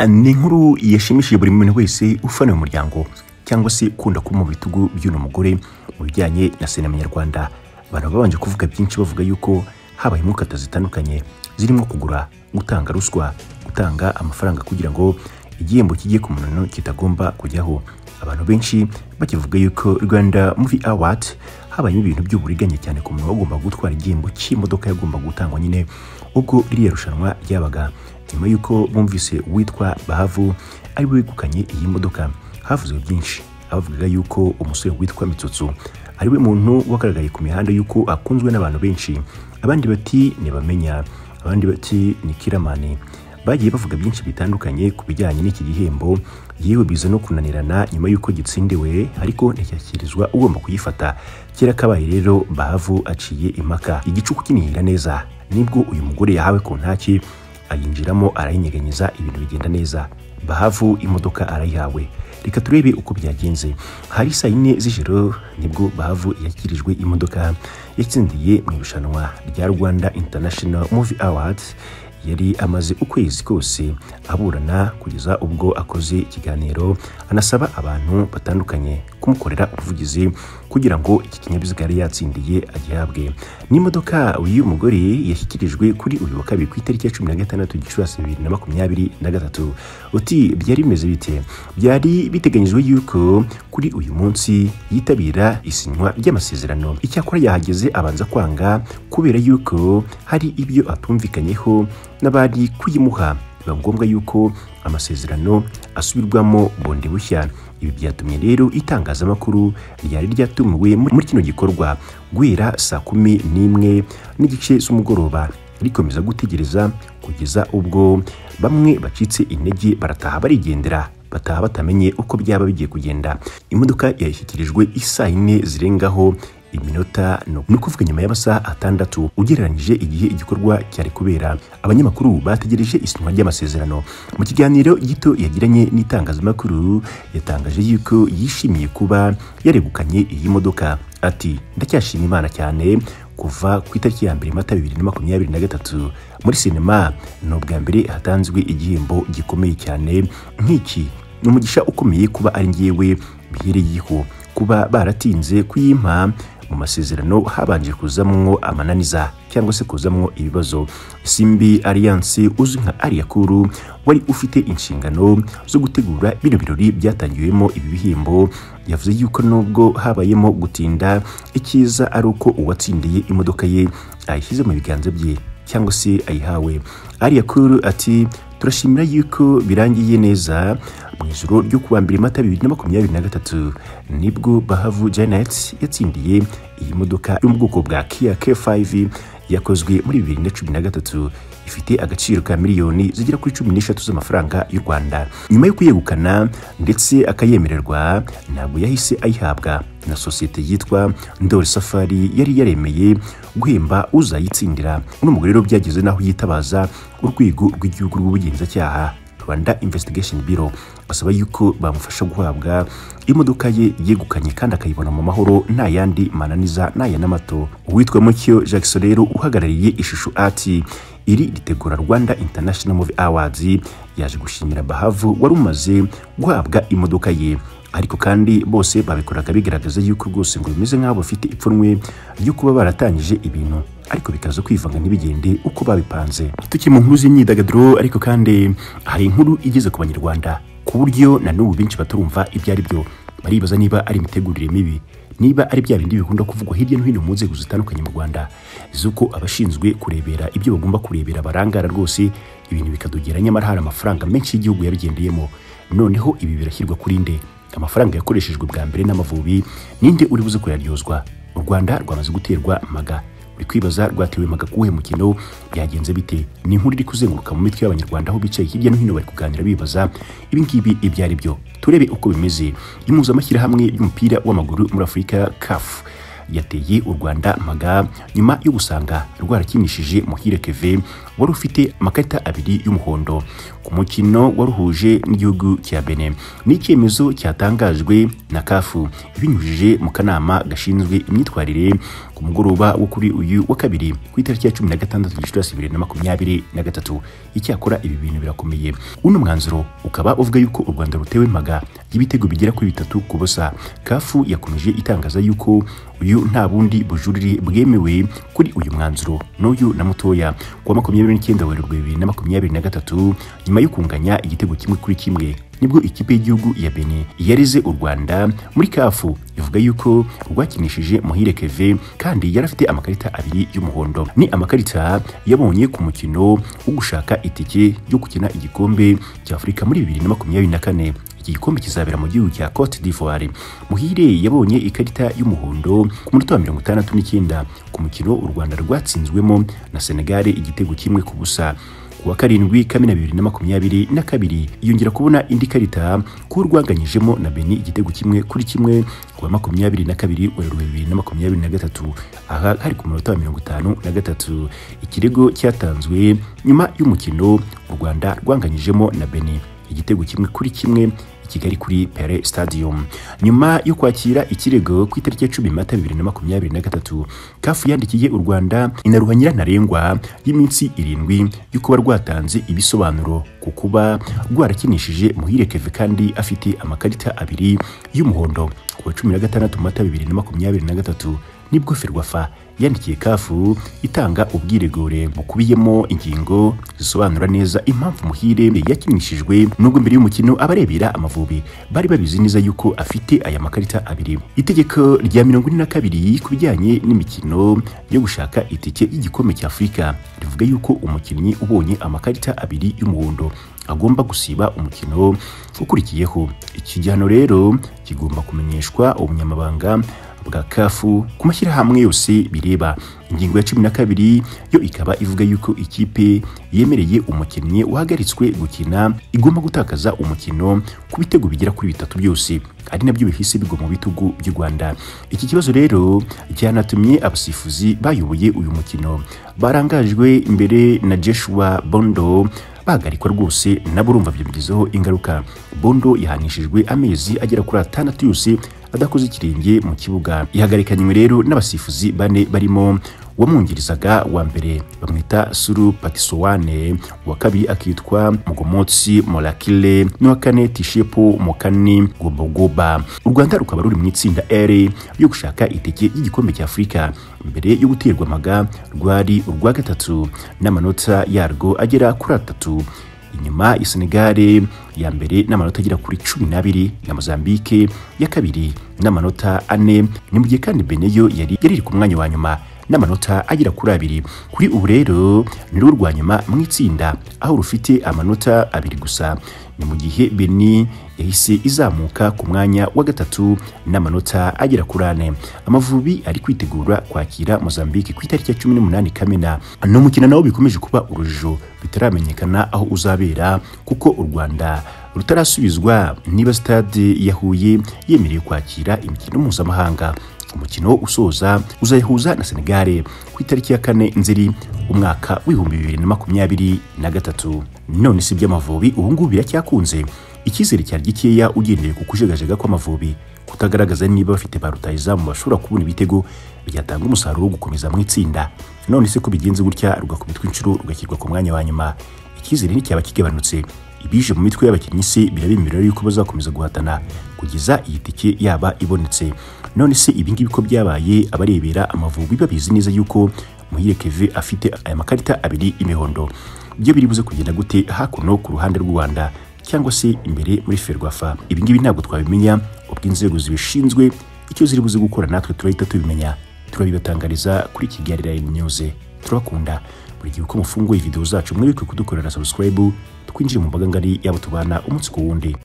Ni inkuru yashimishije buri muntu wese ufana umuryango cyangwa se kunda kuba mu bitugu by'uno mugore mu bijyanye na sinema nyarwanda. Abantu babanje kuvuga byinshi bavuga yuko habaye imukata zitandukanye zirimo kugura, gutanga ruswa, gutanga amafaranga kugira ngo igihembo kijye ku muntu kitagomba kujyaho. Abantu benshi bakivuga yuko Rwanda Movie Award habaye ibintu by'uburiganye cyane ku muntu wagomba gutwara igihembo cy'imodoka yagomba gutangwa nyine ubwo iriya rushanwa ryabaga. Nyuma yuko bumvise witwa Bahavu ari we wegukanye iyi modoka, havuzwe byinshi. Abavugaga yuko umusore witwa Mitsotso ari we muntu wagaragaye ku mihanda yuko akunzwe n'abantu benshi, abandi bati ntibamenya, abandi bati ni Kiramani. Bagiye bavuga byinshi bitandukanye ku bijyanye n'iki gihembo, yewe biza no kunanirana nyuma yuko gitsindiwe ariko nticyashyikirizwa ugomba kuyifata. Kera kabaye rero Bahavu aciye impaka, igicuku kinihira neza nibwo uyu mugore yahawe ku ntaki, ayinjiramo arayinyeganyeza, ibintu bigenda neza. Bahavu imodoka arayihawe. Reka turebe uko byagenze. Hari saa 4 z'ijoro nibwo Bahavu yakirijwe imodoka yatsindiye mu irushanwa rya Rwanda International Movie Awards. Yari amaze ukwezi kose aburana kugeza ubwo akoze ikiganiro anasaba abantu batandukanye kumukorera ubuvugizi kugira ngo iki kinyabiziga yari yatsindiye agihabwe. N'imodoka uyu mugore yashyikirijwe kuri uyu wa kabiri ku itariki ya 16 Gicurasi 2023. Uti byari bimeze bite? Byari biteganyijwe yuko kuri uyu munsi yitabira isinywa ry'amasezerano. Icyakora yahageze abanza kwanga kubera yuko hari ibyo atumvikanyeho n'abari kuyimuha. Biba ngombwa yuko amasezerano asubirwamo bonde bushya. Ibi byatumye rero itangazamakuru ryari ryatumiwe muri kino gikorwa guhera saa 11 n'igice z'umugoroba rikomeza gutegereza kugeza ubwo bamwe bacitse intege barataha barigendera, bataha batamenye uko byaba bigiye kugenda. Imodoka yashyikirijwe isaa 4 zirengaho iminota no kuvuga nyuma y'amasaha 6 ugereranyije igihe igikorwa cyari kubera. Abanyamakuru bategereje isinywa ry'amasezerano. Mu kiganiro gito yagiranye n'itangazamakuru yatangaje yuko yishimiye kuba yaregukanye iyi modoka. Ati ndacyashima Imana cyane kuva ku itariki ya 1 Mata 2023 muri sinema no bwa mbere hatanzwe igihembo gikomeye cyane nk'iki. N'umugisha ukomeye kuba ari ngiyewe bihereyeho, kuba baratinze kuyimpa mu masezerano habanje kuzamwo amananiza cyangwa se kuzamwo ibibazo. Simbi Alliance uzwi nka Ariakuru wari ufite inshingano zo gutegura bino birori byatangiwemo ibi bihembo, yavuze yuko nubwo habayemo gutinda, ikiza ari uko uwatsindiye imodoka ye ayishyize mu biganza bye cyangwa se ayihawe. Ariakuru ati turashimira yuko birangiye neza. Mu ijoro ryo kuwa 2 Mata 2023 nibwo Bahavu Janet yatsindiye iyi modoka yo mu bwoko bwa Kia K5 yakozwe muri 2013, ifite agaciro ka miliyoni zigera kuri 13 z'amafaranga y'u Rwanda. Nyuma yo kuyegukana ndetse akayemererwa, ntabwo yahise ayihabwa na sosiyete yitwa Ndoli Safari yari yaremeye guhemba uzayitsindira. Uno mugore rero byageze naho yitabaza urwego rw'igihugu rw'ubugenzacyaha Rwanda Investigation Bureau basaba yuko bamufasha guhabwa imodoka ye yegukanye kandi akayibona mu mahoro nta yandi mananiza n'aya n'amato. Uwitwa Mucyo Jackson rero uhagarariye Ishusho ati iri ritegura Rwanda International Movie Awards yaje gushimira Bahavu wari umaze guhabwa imodoka ye, ariko kandi bose babikoraga bigaragaza yuko rwose ngo bimeze nk'abo bafite ipfunwe ryo kuba baratangije ibintu ariko bikaza kwivanga ntibigende uko babipanze. Tuki mu nkuru z'imyidagaduro ariko kandi hari inkuru igeze ku Banyarwanda ku buryo na n'ubu benshi baturumva ibyo ari byo. Baribaza niba ari imitegurire mibi, niba ari bya bindi bikunda kuvugwa hirya no hino mu nzego zitandukanye mu Rwanda zuko abashinzwe kurebera ibyo bagomba kurebera barangara rwose ibintu bikadogera, nyamara hari amafaranga menshi y'igihugu yabigendeyemo. Noneho ibi birashyirwa kuri nde? Amafaranga yakoreshejwe bwa mbere n'Amavubi ninde uri buze kuyaryozwa? U Rwanda rwamaze guterwa maga. Uri kwibaza rwatewe maga kuwe mukino byagenze bite? Ni inkuru iri kuzenguruka mu mitwe y'Abanyarwanda aho bicaye hirya no hino bari kuganira bibaza ibi ngibi ibyo ari byo. Turebe uko bimeze. Impuzamashyirahamwe y'umupira w'amaguru muri Afurika CAF yateye u Rwanda maga nyuma yo gusanga rwarakinishije Muhire Kevin wari ufite amakarita 2 y'umuhondo ku mukino waruhuje n'igihugu cya Benin. Ni icyemezo cyatangajwe na CAF ibinyujije mu kanama gashinzwe imyitwarire ku mugoroba wo kuri uyu wa kabiri ku itariki ya 16 Gicurasi 2023. Icyakora ibi bintu birakomeye. Uno mwanzuro ukaba uvuga yuko u Rwanda rutewe maga y'ibitego bigera kuri 3 ku busa. CAF yakomeje itangaza yuko uyu nta bundi bujurire bwemewe kuri uyu mwanzuro n'uyu na mutoya ku 29 Werurwe 2023 nyuma yo kunganya igitego kimwe kuri kimwe nibwo ikipe y'igihugu ya Benin yarize u Rwanda muri CAF ivuga yuko rwakinishije Muhire Kevin kandi yarafite amakarita abiri y'umuhondo. Ni amakarita yabonye ku mukino wo gushaka itike yo gukina igikombe cya Afurika muri 2024. Iki gikombe kizabera mu gihugu cya Cote d'Ivoire. Muhire yabonye ikarita y'umuhondo ku munota wa 69 ku mukino u Rwanda rwatsinzwemo na Senegal igitego kimwe ku busa. Kuwa 7 Kamena 2022 yongera kubona indi karita ko rwanganyijemo na Benin igitego kimwe kuri kimwe kuwa 22 Werurwe 2023. Aha hari ku munota wa 53. Ikirego cyatanzwe nyuma y'umukino u Rwanda rwanganyijemo na Benin igitego kimwe kuri kimwe Kigali kuri Pele Stadium. Nyuma yo kwakira ikirego ku itariki ya 10 Mata 2023, CAF yandikiye u Rwanda inaruhanyira ntarengwa y'iminsi 7 yo kuba rwatanze ibisobanuro ku kuba rwarakinishije Muhire Kevin kandi afite amakarita abiri y'umuhondo. Ku 16 Mata 2023 nibwo Ferwafa yandikiye CAF itanga ubwiregure bukubiyemo ingingo zisobanura neza impamvu Muhire yakinishijwe nubwo mbere y'umukino abarebera Amavubi bari babizi neza yuko afite aya makarita abiri. Itegeko rya 42 kubijyanye n'imikino yo gushaka itike y'igikombe cya Afurika rivuga yuko umukinnyi ubonye amakarita abiri y'umuhondo agomba gusiba umukino ukurikiyeho. Iki gihano rero kigomba kumenyeshwa umunyamabanga bwa CAF ku mashyirahamwe yose bireba. Ingingo ya 12 yo ikaba ivuga yuko ikipe yemereye umukinnyi uhagaritswe gukina igomba gutakaza umukino ku bitego bigera kuri 3 byose, ari nabyo bihise bigwa mu bitugu by'u Rwanda. Iki kibazo rero cyanatumye abasifuzi bayoboye uyu mukino barangajwe imbere na Joshua Bondo bahagarikwa rwose nabo urumva byabigizeho ingaruka. Bondo yahanishijwe amezi agera kuri 6 yose adakoze ikirenge mu kibuga. Ihagarikanywe rero n'abasifuzi bane barimo wamwungirizaga wa mbere bamwita Suru Patisowane, wa kabiri akitwa Mugomotsi Molakile, n'uwa kane Tishepo Mokani Gobogoba. U Rwanda rukaba ruri mu itsinda R yo gushaka itike y'igikombe cya Afurika. Mbere yo guterwa amaga rwari urwa gatatu n'amanota yarwo agera kuri 3. Inyuma ya Senegal ya mbere n'amanota agera kuri 12 na Mozambique ya kabiri n'amanota 4, ni mu gihe kandi Benin yo yari ku mwanya wa nyuma n'amanota agera kuri 2. Kuri ubu rero ni rwo rwa nyuma mu itsinda aho rufite amanota 2 gusa. Ni mu gihe Benin yahise izamuka ku mwanya wa gatatu n'amanota agera kuri 4. Amavubi ari kwitegura kwakira Mozambique ku itariki ya 18 Kamena. No mukina nawo bikomeje kuba urujijo bitaramenyekana aho uzabera kuko u Rwanda rutarasubizwa niba stade ya Huye yemereye kwakira imikino mpuzamahanga. Umukino usoza uzayihuza na Senegal ku itariki ya 4 Nzeri umwaka w'2023. None si by'Amavubi ubu ngubu biracyakunze. Icyizere cyari gikeya ugendeye ku kujegajega kw'Amavubi kutagaragaza niba bafite ba rutahizamu bashobora kubona ibitego byatanga umusaruro wo gukomeza mu itsinda. None se ko bigenze gutya rugakubitwa inshuro rugashyirwa ku mwanya wa nyuma, icyizere ni cyaba kigabanutse. Ibije mu mitwe y'abakinnyi se birabemerera yuko bazakomeza guhatana kugeza iyi tike yaba ibonetse. None se ibingibi ko byabaye abarebera Amavubi babizi neza yuko Muhire Kevin afite aya makarita abiri imihondo, byo biribuze kugenda gute hakuno ku ruhande rw'u Rwanda cyangwa se imbere muri Ferwafa? Ibingibi ntabwo twabimenya ubwo inzego zibishinzwe icyo ziribuze gukora natwe turahita tubimenya, turabibatangariza kuri Kigali Line News. Turakunda buri gihe uko mufunguye video zacu mwibuke kudukorera subscribe twinjire mu mbaga ngari yabo tubana umunsi ku wundi.